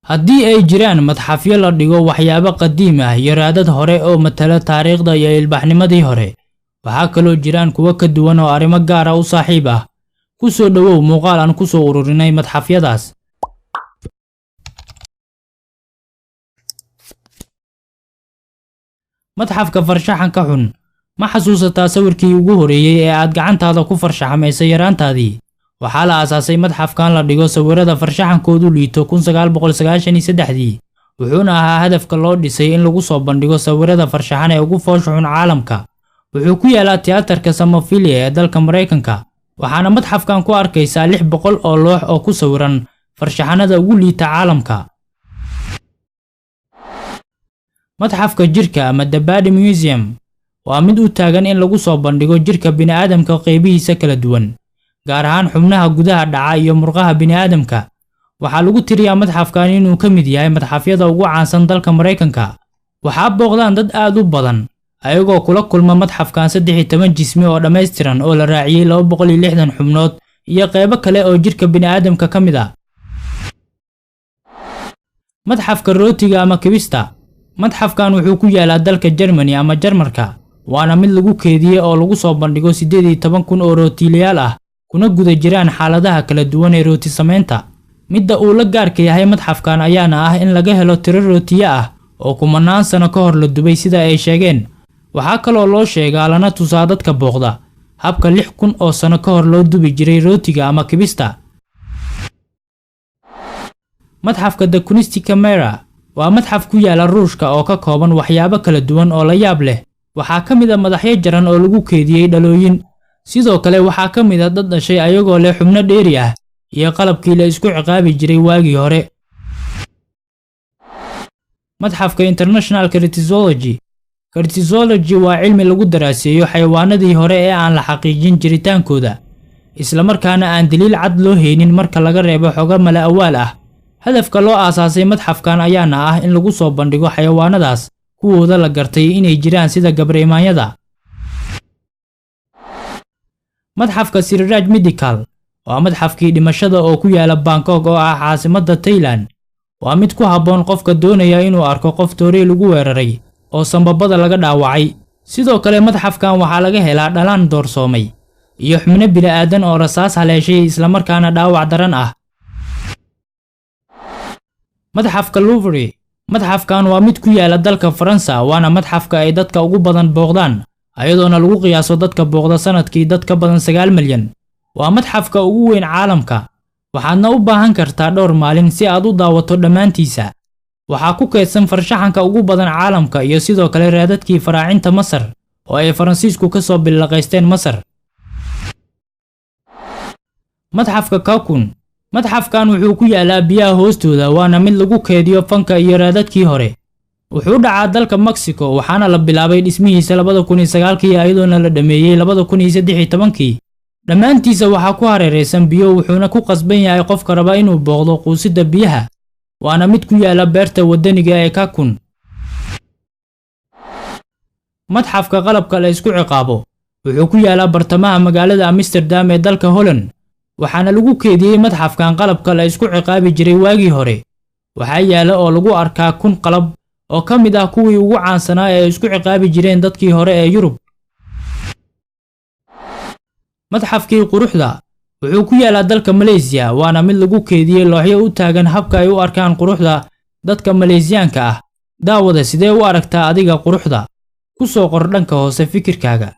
haddii ay jiraan madxafyo la dhigo waxyaabo qadiim ah iyo raadad hore oo matala taariikhda iyo ilbaxnimadii hore, waxaa kaloo jiraan kuwo ka duwan oo arrimo gaar ah u saaxiib ah. ku soo dhawow muuqaal aan ku soo ururinay madxafyadaas. madxafka farshaxanka xun. ma xasuusataa sawirkii ugu horeeyay ee aad gacantaada ku farshaxamaysay yaraantaadii? waxaa la aasaasay madxafkan la dhigo sawirada farshaxankoodu liito 1993, wuxuuna ahaa hadafka loo dhisay in lagu soo bandhigo sawirada farshaxan ee ugu foosha xun caalamka. wuxuu ku yaalaa tiyaatarka Samophilia ee dalka Mareykanka, waxaana madxafkan ku arkaysaa 600 oo loox oo ku sawiran farshaxanada ugu liita caalamka. madxafka jirka ama The Body Museum waa mid u taagan in lagu soo bandhigo jirka bini'aadamka qaybihiisa kala duwan, gaar ahaan xubnaha gudaha dhaca iyo murqaha bini'aadamka. waxaa lagu tiriyaa madxafkan inuu ka mid yahay madxafyada ugu caansan dalka Mareykanka. waxaa booqdaan dad aad u badan ayagoo kula kulma madxafkan 13 jismi oo dhammaystiran oo la raaciyay 260 xubnood iyo qaybo kale oo jirka bini'aadamka ka mid ah. madxafka rootiga ama kibista. madxafkan wuxuu ku yaalaa dalka Germany ama Jarmarka, waana mid lagu keediyay oo lagu soo bandhigo 18,000 oo rootiilayaal ah, kuna guda jiraan xaaladaha kala duwan ee rooti samaynta. midda uu la gaarka yahay madxafkan ayaana ah in laga helo tiro rootiye ah oo kumanaan sano ka hor la dubay sida ay sheegeen. waxaa kaloo loo sheegaa lana tusaa dadka booqda habka 6,000 oo sano ka hor loo dubi jiray rootiga ama kibista. madxafka The Kunsti Camera waa madxaf ku yaala Ruushka oo ka kooban waxyaabo kala duwan oo la yaab leh. waxaa ka mid ah madaxyo jaran oo lagu keediyey dhalooyin. sidoo kale waxaa ka mid ah dad dhashay ayagoo leh xubno dheeri ah iyo qalabkii la isku ciqaabi jiray waagii hore. madxafka International Cryptozoology. Cryptozoology waa cilmi lagu daraaseeyo xayawaanadii hore ee aan la xaqiijin jiritaankooda, isla markaana aan daliil cad loo haynin marka laga reebo xogo mala awaal ah. hadafka loo aasaasay madxafkan ayaana ah in lagu soo bandhigo xayawaanadaas kuwooda la gartay inay jiraan sida gabreymaanyada. madxafka Siriraj Medical waa madxafkii dhimashada oo ku yaala Bangkok oo ah caasimadda Thailand. waa mid ku habboon qofka doonaya inuu arko qof toorey lagu weeraray oo sambabada laga dhaawacay. sidoo kale madxafkan waxaa laga helaa dhalaan doorsoomay iyo xubno bini'aadan oo rasaas haleeshay isla markaana dhaawac daran ah. madxafka Louvre. madxafkan waa mid ku yaala dalka Faransa, waana madxafka ay dadka ugu badan booqdaan, ayadoona lagu qiyaaso dadka booqda sanadkii dad ka badan 9 milyan. waa madxafka ugu weyn caalamka, waxaadna u baahan kartaa dhowr maalin si aad u daawato dhammaantiisa. waxaa ku keedsan farshaxanka ugu badan caalamka iyo sidoo kale raadadkii faraacinta Masar oo ay Faransiisku ka soo bilaqaysteen Masar. madxafka Kakun. madxafkan wuxuu ku yaalaa biyaha hoostooda, waana mid lagu keediyo fanka iyo raadadkii hore. wuxuu dhacaa dalka Mexico, waxaana la bilaabay dhismihiisa 2009 ayadoona la dhameeyay 2013. dhammaantiisa waxaa ku hareeraysan biyo, wuxuuna ku qasban yahay qofka raba inuu booqdo quusida biyaha. waana mid ku yaala beerta wadaniga ee Kakun. madxafka qalabka la isku ciqaabo. wuxuu ku yaalaa bartamaha magaalada Amsterdam ee dalka Holland, waxaana lagu keediyey madxafkan qalabka la isku ciqaabi jiray waagii hore. waxaa yaala oo lagu arkaa 1,000 qalab oo ka mid ah kuwii ugu caansanaa ee isku ciqaabi jireen dadkii hore ee Yurub. madxafkii quruxda. wuxuu ku yaalaa dalka Malaysia, waana mid lagu keediyey looxyo u taagan habka ay u arkaan quruxda dadka Maleesiyaanka ah. daawada sidee u aragtaa adiga quruxda? ku soo qor dhanka hoose fikirkaaga.